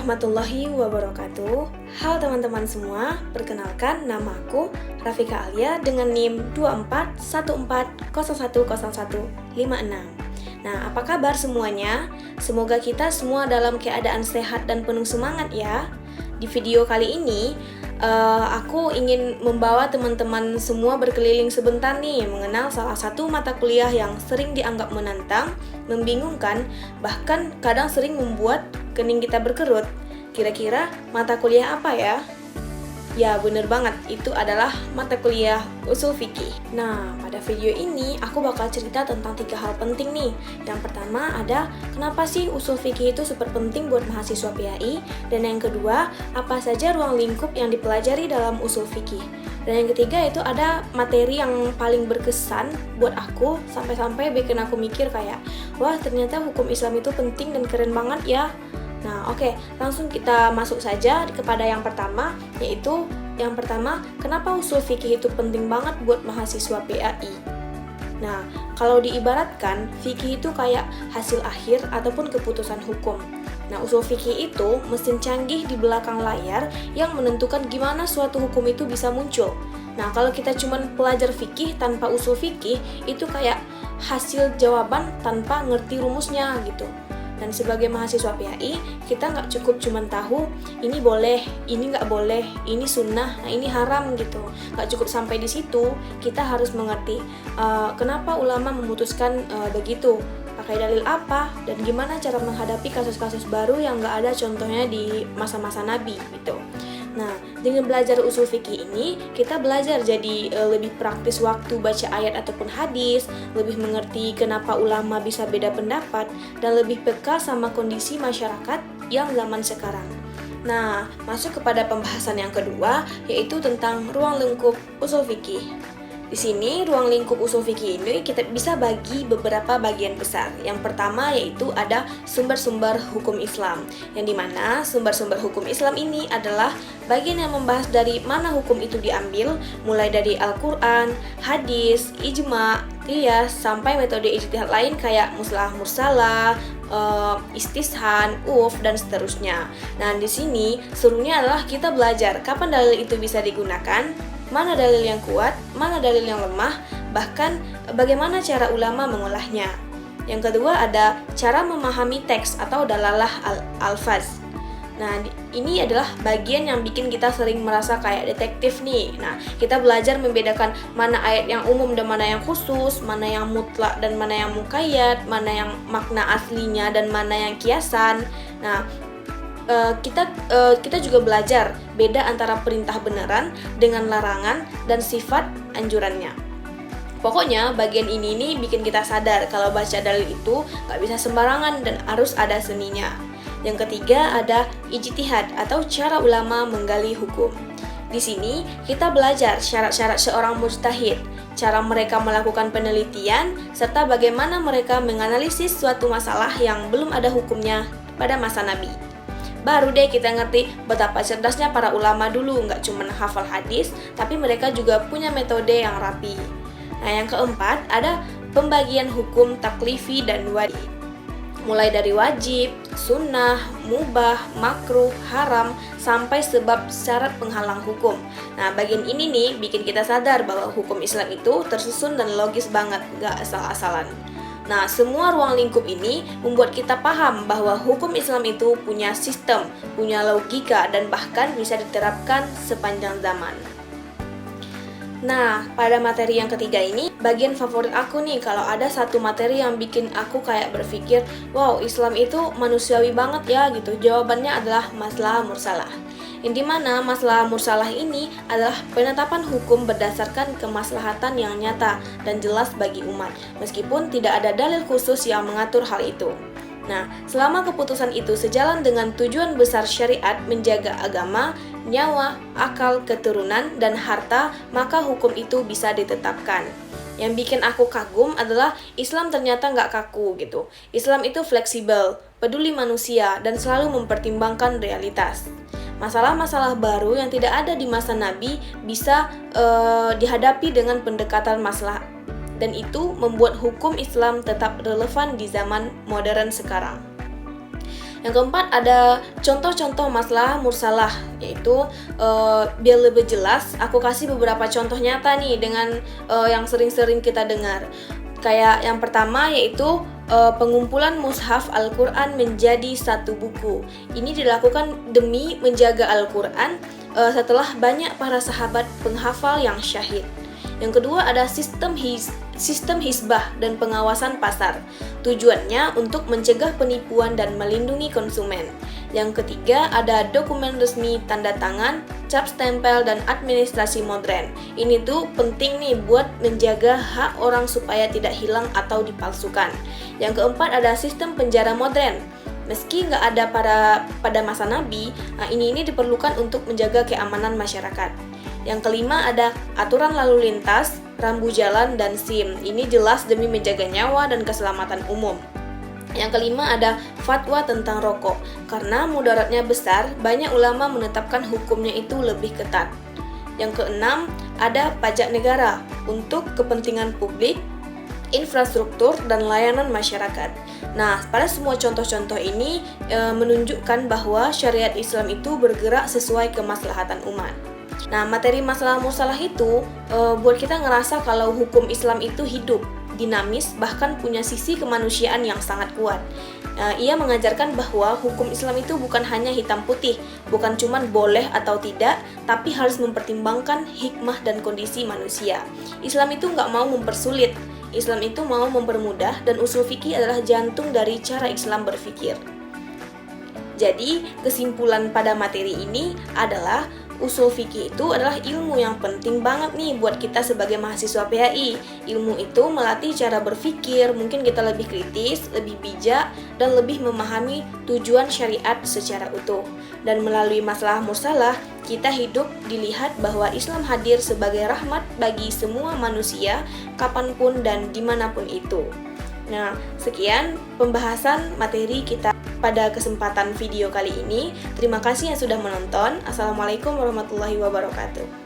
warahmatullahi wabarakatuh. Halo teman-teman semua, perkenalkan nama aku Rafika Alia dengan NIM 2414010156. Nah, apa kabar semuanya? Semoga kita semua dalam keadaan sehat dan penuh semangat ya. Di video kali ini, aku ingin membawa teman-teman semua berkeliling sebentar nih mengenal salah satu mata kuliah yang sering dianggap menantang, membingungkan, bahkan kadang sering membuat kening kita berkerut. Kira-kira mata kuliah apa ya? Ya, bener banget, itu adalah mata kuliah usul fikih. Nah, pada video ini aku bakal cerita tentang 3 hal penting nih. Yang pertama ada, kenapa sih usul fikih itu super penting buat mahasiswa PAI? Dan yang kedua, apa saja ruang lingkup yang dipelajari dalam usul fikih? Dan yang ketiga itu ada materi yang paling berkesan buat aku, sampai-sampai bikin aku mikir kayak, wah ternyata hukum Islam itu penting dan keren banget ya. Nah, oke, langsung kita masuk saja kepada yang pertama, yaitu yang pertama, kenapa usul fikih itu penting banget buat mahasiswa PAI? Nah, kalau diibaratkan, fikih itu kayak hasil akhir ataupun keputusan hukum. Nah, usul fikih itu mesin canggih di belakang layar yang menentukan gimana suatu hukum itu bisa muncul. Nah, kalau kita cuma pelajar fikih tanpa usul fikih, itu kayak hasil jawaban tanpa ngerti rumusnya gitu. Dan sebagai mahasiswa PAI, kita nggak cukup cuman tahu ini boleh, ini nggak boleh, ini sunnah, nah ini haram gitu. Nggak cukup sampai di situ, kita harus mengerti kenapa ulama memutuskan begitu, pakai dalil apa, dan gimana cara menghadapi kasus-kasus baru yang nggak ada contohnya di masa-masa Nabi gitu. Nah, dengan belajar usul fikih ini, kita belajar jadi lebih praktis waktu baca ayat ataupun hadis, lebih mengerti kenapa ulama bisa beda pendapat, dan lebih peka sama kondisi masyarakat yang zaman sekarang. Nah, masuk kepada pembahasan yang kedua, yaitu tentang ruang lingkup usul fikih. Di sini, ruang lingkup usul fikih ini kita bisa bagi beberapa bagian besar. Yang pertama yaitu ada sumber-sumber hukum Islam, yang dimana sumber-sumber hukum Islam ini adalah bagian yang membahas dari mana hukum itu diambil, mulai dari Al-Quran, hadis, ijma, qiyas, sampai metode ijtihad lain kayak muslah mursalah, istishan, dan seterusnya. Nah, di sini serunya adalah kita belajar kapan dalil itu bisa digunakan, mana dalil yang kuat, mana dalil yang lemah, bahkan bagaimana cara ulama mengolahnya. Yang kedua ada cara memahami teks atau dalalah al-alfaz. Nah, ini adalah bagian yang bikin kita sering merasa kayak detektif nih. Nah, kita belajar membedakan mana ayat yang umum dan mana yang khusus, mana yang mutlak dan mana yang muqayyad, mana yang makna aslinya dan mana yang kiasan. Nah, kita juga belajar beda antara perintah beneran dengan larangan dan sifat anjurannya. Pokoknya bagian ini nih bikin kita sadar kalau baca dalil itu gak bisa sembarangan dan harus ada seninya. Yang ketiga ada ijtihad atau cara ulama menggali hukum. Di sini kita belajar syarat-syarat seorang mujtahid, cara mereka melakukan penelitian, serta bagaimana mereka menganalisis suatu masalah yang belum ada hukumnya pada masa Nabi. Baru deh kita ngerti betapa cerdasnya para ulama dulu, nggak cuma hafal hadis, tapi mereka juga punya metode yang rapi. Nah, yang keempat ada pembagian hukum taklifi dan wajib. Mulai dari wajib, sunnah, mubah, makruh, haram, sampai sebab syarat penghalang hukum. Nah, bagian ini nih bikin kita sadar bahwa hukum Islam itu tersusun dan logis banget, nggak asal-asalan. Nah, semua ruang lingkup ini membuat kita paham bahwa hukum Islam itu punya sistem, punya logika, dan bahkan bisa diterapkan sepanjang zaman. Nah, pada materi yang ketiga ini, bagian favorit aku nih kalau ada satu materi yang bikin aku kayak berpikir, wow, Islam itu manusiawi banget ya gitu. Jawabannya adalah maslahah mursalah. Yang dimana masalah mursalah ini adalah penetapan hukum berdasarkan kemaslahatan yang nyata dan jelas bagi umat, meskipun tidak ada dalil khusus yang mengatur hal itu. Nah, selama keputusan itu sejalan dengan tujuan besar syariat menjaga agama, nyawa, akal, keturunan, dan harta, maka hukum itu bisa ditetapkan. Yang bikin aku kagum adalah Islam ternyata nggak kaku gitu. Islam itu fleksibel, peduli manusia, dan selalu mempertimbangkan realitas. Masalah-masalah baru yang tidak ada di masa Nabi bisa dihadapi dengan pendekatan masalah, dan itu membuat hukum Islam tetap relevan di zaman modern sekarang. Yang keempat ada contoh-contoh masalah mursalah, yaitu biar lebih jelas aku kasih beberapa contoh nyata nih dengan yang sering-sering kita dengar. Kayak yang pertama yaitu pengumpulan mushaf Al-Quran menjadi satu buku. Ini dilakukan demi menjaga Al-Quran setelah banyak para sahabat penghafal yang syahid. Yang kedua ada sistem hisbah dan pengawasan pasar. Tujuannya untuk mencegah penipuan dan melindungi konsumen. Yang ketiga ada dokumen resmi, tanda tangan, cap stempel, dan administrasi modern. Ini tuh penting nih buat menjaga hak orang supaya tidak hilang atau dipalsukan. Yang keempat ada sistem penjara modern. Meski nggak ada pada masa Nabi, ini diperlukan untuk menjaga keamanan masyarakat. Yang kelima ada aturan lalu lintas, rambu jalan, dan SIM. Ini jelas demi menjaga nyawa dan keselamatan umum. Yang kelima ada fatwa tentang rokok. Karena mudaratnya besar, banyak ulama menetapkan hukumnya itu lebih ketat. Yang keenam ada pajak negara untuk kepentingan publik, infrastruktur, dan layanan masyarakat. Nah, pada semua contoh-contoh ini menunjukkan bahwa syariat Islam itu bergerak sesuai kemaslahatan umat. Nah, materi masalah mursalah itu buat kita ngerasa kalau hukum Islam itu hidup, dinamis, bahkan punya sisi kemanusiaan yang sangat kuat. Ia mengajarkan bahwa hukum Islam itu bukan hanya hitam putih, bukan cuma boleh atau tidak, tapi harus mempertimbangkan hikmah dan kondisi manusia. Islam itu nggak mau mempersulit, Islam itu mau mempermudah, dan usul fikih adalah jantung dari cara Islam berpikir. Jadi, kesimpulan pada materi ini adalah usul fikih itu adalah ilmu yang penting banget nih buat kita sebagai mahasiswa PAI. Ilmu itu melatih cara berpikir, mungkin kita lebih kritis, lebih bijak, dan lebih memahami tujuan syariat secara utuh. Dan melalui masalah mursalah, kita hidup dilihat bahwa Islam hadir sebagai rahmat bagi semua manusia, kapanpun dan dimanapun itu. Nah, sekian pembahasan materi kita pada kesempatan video kali ini. Terima kasih yang sudah menonton. Assalamualaikum warahmatullahi wabarakatuh.